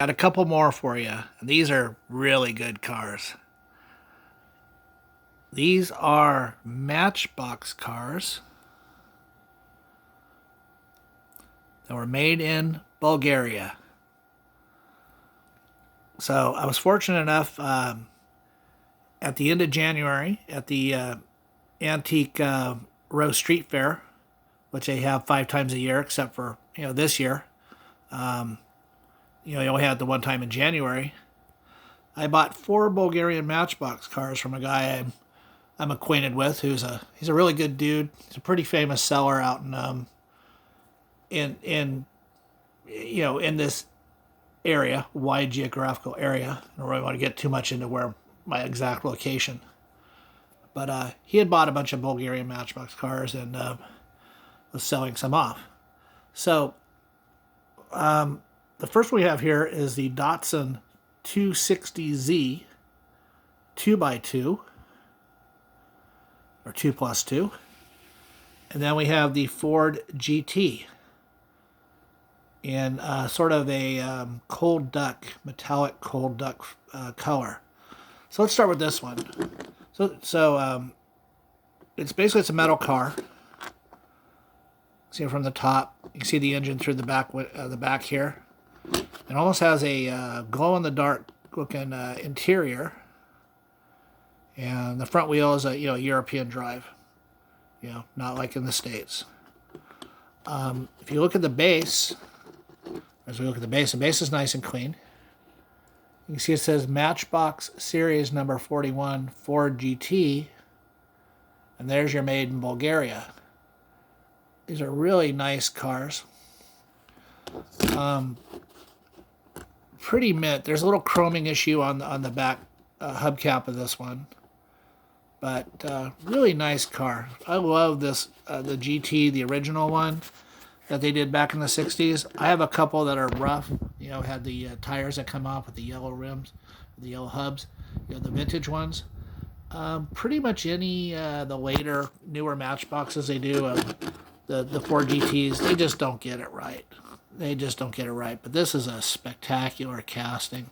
Got a couple more for you, and these are really good cars. These are Matchbox cars that were made in Bulgaria. So I was fortunate enough at the end of January at the Antique Row Street Fair, which they have 5 times a year, except for this year. You only had the one time in January. I bought 4 Bulgarian Matchbox cars from a guy I'm acquainted with, he's a really good dude. He's a pretty famous seller out in this area, wide geographical area. I don't really want to get too much into where my exact location, but he had bought a bunch of Bulgarian Matchbox cars and was selling some off. So the first we have here is the Datsun 260Z 2x2 or 2+2. And then we have the Ford GT in sort of a cold duck, metallic cold duck color. So let's start with this one. So it's a metal car. See it from the top. You can see the engine through the back here. It almost has a glow-in-the-dark looking interior. And the front wheel is a European drive, not like in the States. If you look at the base, the base is nice and clean. You can see it says Matchbox Series number 41 Ford GT, and there's your made in Bulgaria. These are really nice cars. Pretty mint. There's a little chroming issue on the back hubcap of this one. But really nice car. I love this, the GT, the original one that they did back in the 60s. I have a couple that are rough, had the tires that come off with the yellow rims, the yellow hubs, the vintage ones. Pretty much any the later, newer Matchboxes they do, the Ford GTs, they just don't get it right. But this is a spectacular casting.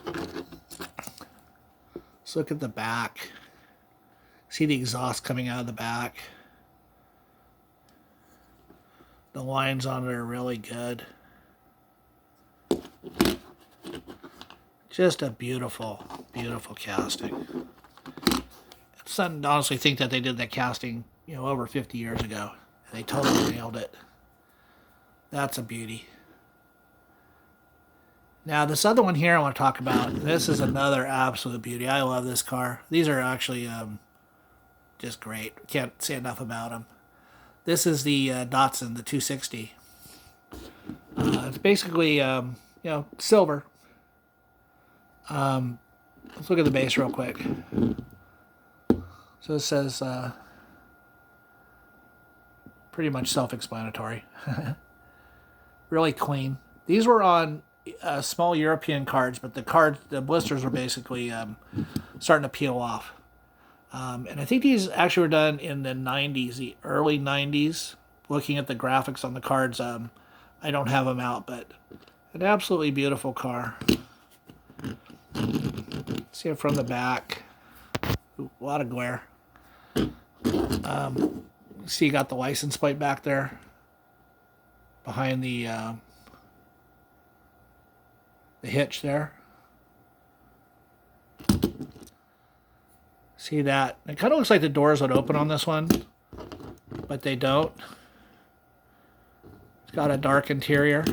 Let's look at the back. See the exhaust coming out of the back. The lines on it are really good. Just a beautiful, beautiful casting. It's something to honestly think that they did that casting, over 50 years ago. They totally nailed it. That's a beauty. Now, this other one here I want to talk about, this is another absolute beauty. I love this car. These are actually just great. Can't say enough about them. This is the Datsun, the 260. It's basically, silver. Let's look at the base real quick. So it says, pretty much self-explanatory. Really clean. These were on small European cards, but the blisters were basically starting to peel off. And I think these actually were done in the 90s, the early 90s. Looking at the graphics on the cards, I don't have them out, but an absolutely beautiful car. See it from the back. Ooh, a lot of glare. See, you got the license plate back there behind the hitch there. See that? It kind of looks like the doors would open on this one, but they don't. It's got a dark interior.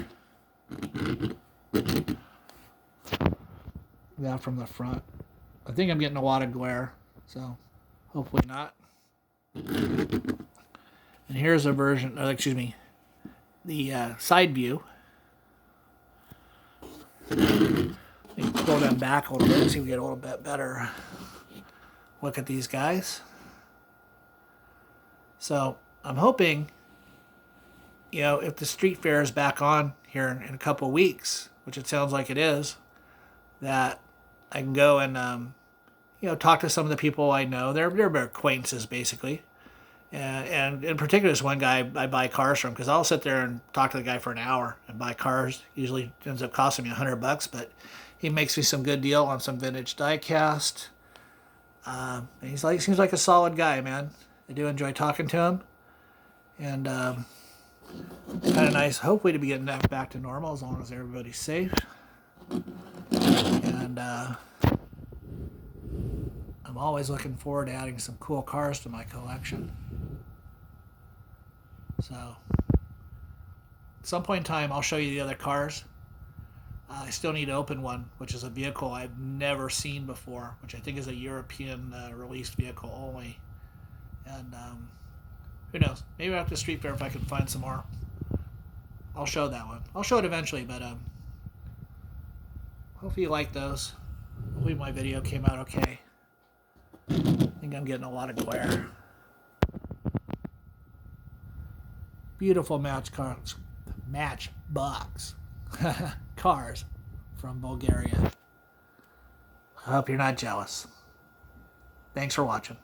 That from the front. I think I'm getting a lot of glare, so hopefully not. And here's a version, the side view. Let me pull them back a little bit, see if we get a little bit better look at these guys. So I'm hoping, if the street fair is back on here in a couple of weeks, which it sounds like it is, that I can go and talk to some of the people I know. They're acquaintances basically, And in particular, this one guy I buy cars from, because I'll sit there and talk to the guy for an hour and buy cars. Usually ends up costing me $100, but he makes me some good deal on some vintage diecast. And seems like a solid guy, man. I do enjoy talking to him, and it's kind of nice. Hopefully to be getting that back to normal as long as everybody's safe. And I'm always looking forward to adding some cool cars to my collection. So, at some point in time, I'll show you the other cars. I still need to open one, which is a vehicle I've never seen before, which I think is a European released vehicle only. And who knows? Maybe after the street fair, if I can find some more, I'll show that one. I'll show it eventually, but hopefully you like those. Hopefully my video came out okay. I think I'm getting a lot of glare. Beautiful Matchbox cars from Bulgaria. I hope you're not jealous. Thanks for watching.